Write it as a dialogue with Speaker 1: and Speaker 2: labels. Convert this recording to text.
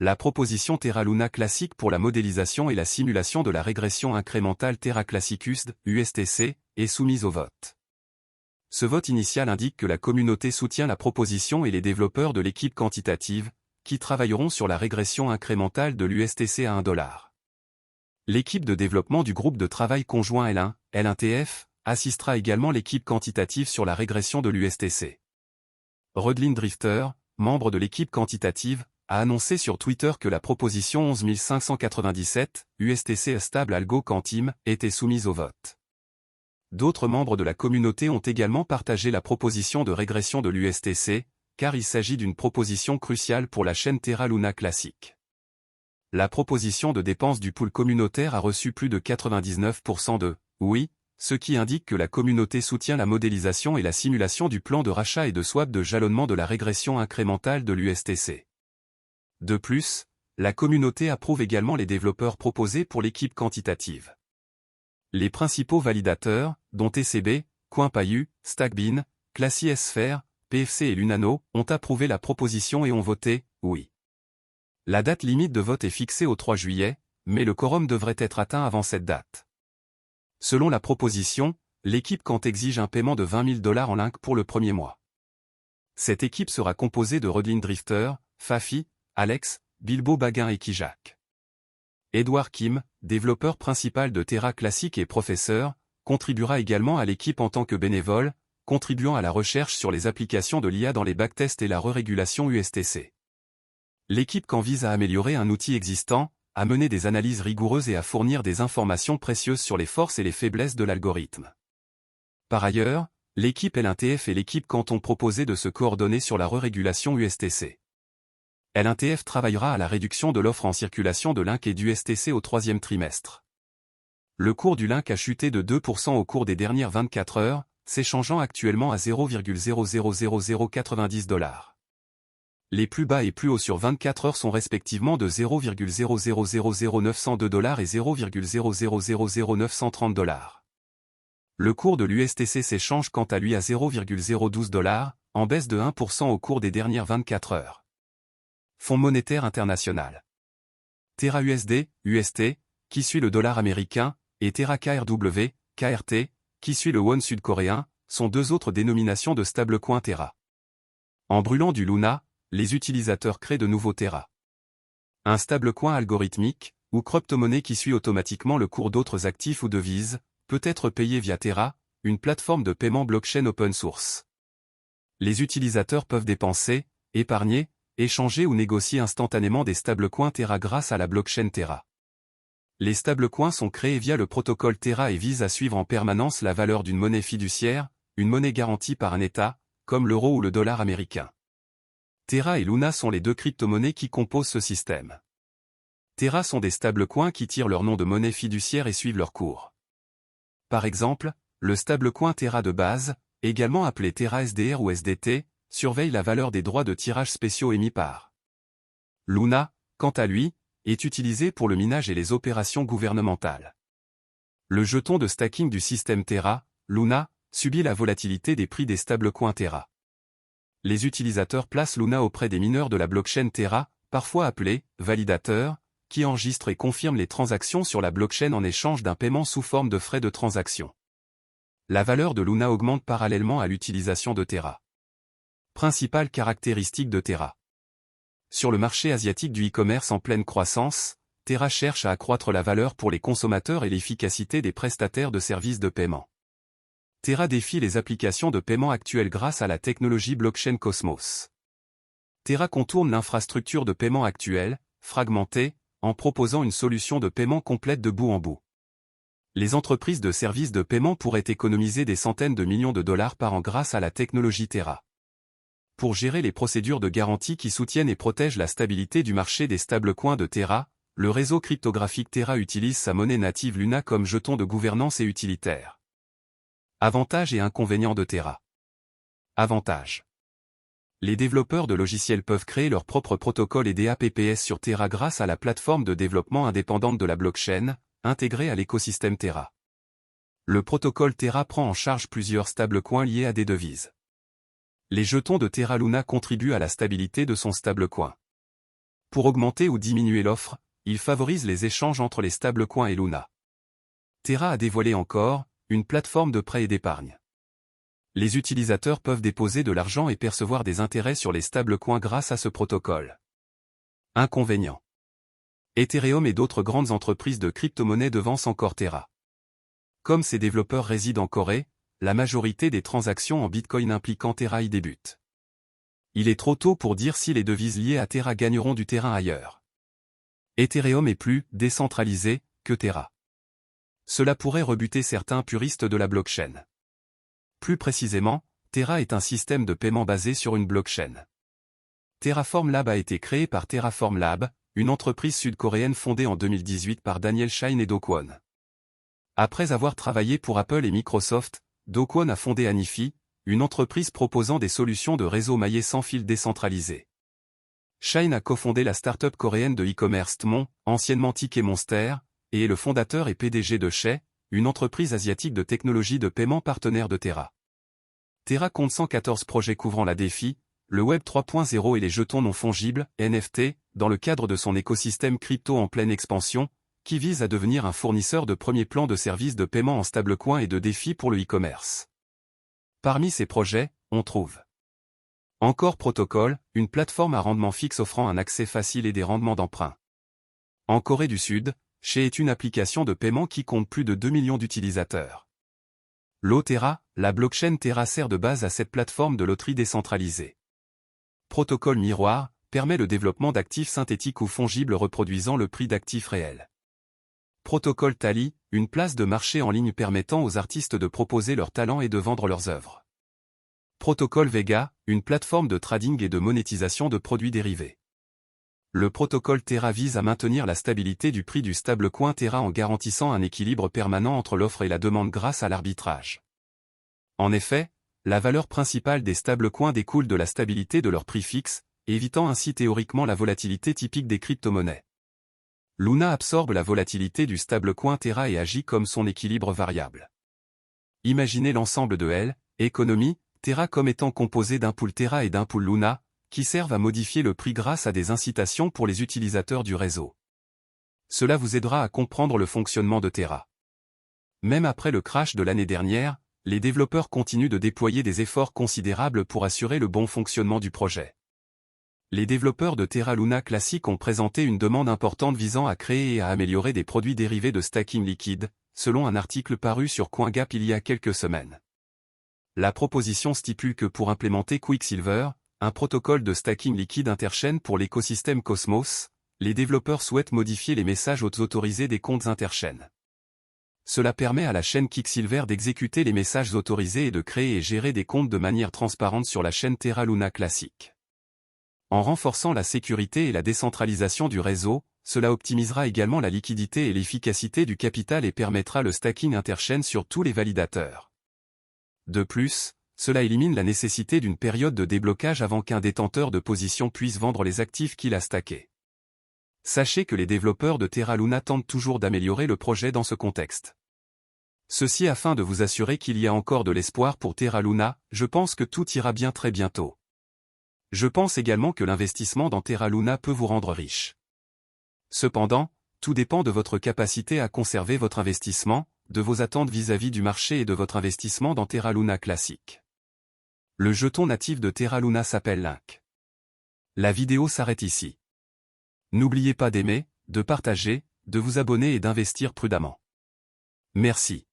Speaker 1: La proposition Terra Luna Classic pour la modélisation et la simulation de la régression incrémentale Terra Classic USTC est soumise au vote. Ce vote initial indique que la communauté soutient la proposition et les développeurs de l'équipe quantitative, qui travailleront sur la régression incrémentale de l'USTC à $1. L'équipe de développement du groupe de travail conjoint L1TF assistera également l'équipe quantitative sur la régression de l'USTC. Rodlin Drifter, membre de l'équipe quantitative, a annoncé sur Twitter que la proposition 11597, USTC Stable Algo Quantim, était soumise au vote. D'autres membres de la communauté ont également partagé la proposition de régression de l'USTC, car il s'agit d'une proposition cruciale pour la chaîne Terra Luna Classic. La proposition de dépenses du pool communautaire a reçu plus de 99% de « oui », ce qui indique que la communauté soutient la modélisation et la simulation du plan de rachat et de swap de jalonnement de la régression incrémentale de l'USTC. De plus, la communauté approuve également les développeurs proposés pour l'équipe quantitative. Les principaux validateurs, dont TCB, CoinPayu, Stackbean, Classy Sphere, PFC et Lunano, ont approuvé la proposition et ont voté « oui ». La date limite de vote est fixée au 3 juillet, mais le quorum devrait être atteint avant cette date. Selon la proposition, l'équipe Quant exige un paiement de $20 000 en Link pour le premier mois. Cette équipe sera composée de Rodlin Drifter, Fafi, Alex, Bilbo Baguin et Kijak. Edward Kim, développeur principal de Terra Classic et professeur, contribuera également à l'équipe en tant que bénévole, contribuant à la recherche sur les applications de l'IA dans les backtests et la rérégulation USTC. L'équipe Quant vise à améliorer un outil existant, à mener des analyses rigoureuses et à fournir des informations précieuses sur les forces et les faiblesses de l'algorithme. Par ailleurs, l'équipe L1TF et l'équipe Quant ont proposé de se coordonner sur la rérégulation USTC. L1TF travaillera à la réduction de l'offre en circulation de Link et d'USTC au troisième trimestre. Le cours du Link a chuté de 2% au cours des dernières 24 heures, s'échangeant actuellement à $0,000090. Les plus bas et plus hauts sur 24 heures sont respectivement de $0,000902 et $0,000930. Le cours de l'USTC s'échange quant à lui à $0,012, en baisse de 1% au cours des dernières 24 heures. Fonds monétaire international. Terra USD, UST, qui suit le dollar américain, et Terra KRW, KRT, qui suit le won sud-coréen, sont deux autres dénominations de stablecoin Terra. En brûlant du Luna, les utilisateurs créent de nouveaux Terra. Un stablecoin algorithmique, ou crypto-monnaie qui suit automatiquement le cours d'autres actifs ou devises, peut être payé via Terra, une plateforme de paiement blockchain open source. Les utilisateurs peuvent dépenser, épargner, échanger ou négocier instantanément des stablecoins Terra grâce à la blockchain Terra. Les stablecoins sont créés via le protocole Terra et visent à suivre en permanence la valeur d'une monnaie fiduciaire, une monnaie garantie par un État, comme l'euro ou le dollar américain. Terra et Luna sont les deux crypto-monnaies qui composent ce système. Terra sont des stablecoins qui tirent leur nom de monnaie fiduciaire et suivent leur cours. Par exemple, le stablecoin Terra de base, également appelé Terra SDR ou SDT, surveille la valeur des droits de tirage spéciaux émis par Luna, quant à lui, est utilisé pour le minage et les opérations gouvernementales. Le jeton de stacking du système Terra, Luna, subit la volatilité des prix des stablecoins Terra. Les utilisateurs placent Luna auprès des mineurs de la blockchain Terra, parfois appelés validateurs, qui enregistrent et confirment les transactions sur la blockchain en échange d'un paiement sous forme de frais de transaction. La valeur de Luna augmente parallèlement à l'utilisation de Terra. Principales caractéristiques de Terra. Sur le marché asiatique du e-commerce en pleine croissance, Terra cherche à accroître la valeur pour les consommateurs et l'efficacité des prestataires de services de paiement. Terra défie les applications de paiement actuelles grâce à la technologie blockchain Cosmos. Terra contourne l'infrastructure de paiement actuelle, fragmentée, en proposant une solution de paiement complète de bout en bout. Les entreprises de services de paiement pourraient économiser des centaines de millions de dollars par an grâce à la technologie Terra. Pour gérer les procédures de garantie qui soutiennent et protègent la stabilité du marché des stablecoins de Terra, le réseau cryptographique Terra utilise sa monnaie native Luna comme jeton de gouvernance et utilitaire. Avantages et inconvénients de Terra. Avantages. Les développeurs de logiciels peuvent créer leur propre protocole et DApps sur Terra grâce à la plateforme de développement indépendante de la blockchain, intégrée à l'écosystème Terra. Le protocole Terra prend en charge plusieurs stablecoins liés à des devises. Les jetons de Terra Luna contribuent à la stabilité de son stablecoin. Pour augmenter ou diminuer l'offre, il favorise les échanges entre les stablecoins et Luna. Terra a dévoilé encore une plateforme de prêt et d'épargne. Les utilisateurs peuvent déposer de l'argent et percevoir des intérêts sur les stablecoins grâce à ce protocole. Inconvénient. Ethereum et d'autres grandes entreprises de crypto-monnaies devancent encore Terra. Comme ces développeurs résident en Corée, la majorité des transactions en Bitcoin impliquant Terra y débutent. Il est trop tôt pour dire si les devises liées à Terra gagneront du terrain ailleurs. Ethereum est plus décentralisé que Terra. Cela pourrait rebuter certains puristes de la blockchain. Plus précisément, Terra est un système de paiement basé sur une blockchain. Terraform Lab a été créé par Terraform Lab, une entreprise sud-coréenne fondée en 2018 par Daniel Shine et Do Kwon. Après avoir travaillé pour Apple et Microsoft, Do Kwon a fondé Anifi, une entreprise proposant des solutions de réseau maillé sans fil décentralisé. Shine a cofondé la start-up coréenne de e-commerce Tmon, anciennement Ticket Monster, et est le fondateur et PDG de Shay, une entreprise asiatique de technologie de paiement partenaire de Terra. Terra compte 114 projets couvrant la DeFi, le Web 3.0 et les jetons non fongibles, NFT, dans le cadre de son écosystème crypto en pleine expansion, qui vise à devenir un fournisseur de premier plan de services de paiement en stablecoin et de défis pour le e-commerce. Parmi ces projets, on trouve Encore Protocol, une plateforme à rendement fixe offrant un accès facile et des rendements d'emprunt. En Corée du Sud, Shay est une application de paiement qui compte plus de 2 millions d'utilisateurs. Terra, la blockchain Terra sert de base à cette plateforme de loterie décentralisée. Protocole Miroir, permet le développement d'actifs synthétiques ou fongibles reproduisant le prix d'actifs réels. Protocole Tally, une place de marché en ligne permettant aux artistes de proposer leurs talents et de vendre leurs œuvres. Protocole Vega, une plateforme de trading et de monétisation de produits dérivés. Le protocole Terra vise à maintenir la stabilité du prix du stablecoin Terra en garantissant un équilibre permanent entre l'offre et la demande grâce à l'arbitrage. En effet, la valeur principale des stablecoins découle de la stabilité de leur prix fixe, évitant ainsi théoriquement la volatilité typique des crypto-monnaies. Luna absorbe la volatilité du stablecoin Terra et agit comme son équilibre variable. Imaginez l'ensemble de L, économie, Terra comme étant composé d'un pool Terra et d'un pool Luna, qui servent à modifier le prix grâce à des incitations pour les utilisateurs du réseau. Cela vous aidera à comprendre le fonctionnement de Terra. Même après le crash de l'année dernière, les développeurs continuent de déployer des efforts considérables pour assurer le bon fonctionnement du projet. Les développeurs de Terra Luna Classic ont présenté une demande importante visant à créer et à améliorer des produits dérivés de stacking liquide, selon un article paru sur CoinGap il y a quelques semaines. La proposition stipule que pour implémenter Quicksilver, un protocole de stacking liquide interchaîne pour l'écosystème Cosmos, les développeurs souhaitent modifier les messages autorisés des comptes interchaînes. Cela permet à la chaîne Quicksilver d'exécuter les messages autorisés et de créer et gérer des comptes de manière transparente sur la chaîne Terra Luna Classic. En renforçant la sécurité et la décentralisation du réseau, cela optimisera également la liquidité et l'efficacité du capital et permettra le stacking interchaîne sur tous les validateurs. De plus, cela élimine la nécessité d'une période de déblocage avant qu'un détenteur de position puisse vendre les actifs qu'il a stackés. Sachez que les développeurs de Terra Luna tentent toujours d'améliorer le projet dans ce contexte. Ceci afin de vous assurer qu'il y a encore de l'espoir pour Terra Luna, je pense que tout ira bien très bientôt. Je pense également que l'investissement dans Terra Luna peut vous rendre riche. Cependant, tout dépend de votre capacité à conserver votre investissement, de vos attentes vis-à-vis du marché et de votre investissement dans Terra Luna Classic. Le jeton natif de Terra Luna s'appelle Link. La vidéo s'arrête ici. N'oubliez pas d'aimer, de partager, de vous abonner et d'investir prudemment. Merci.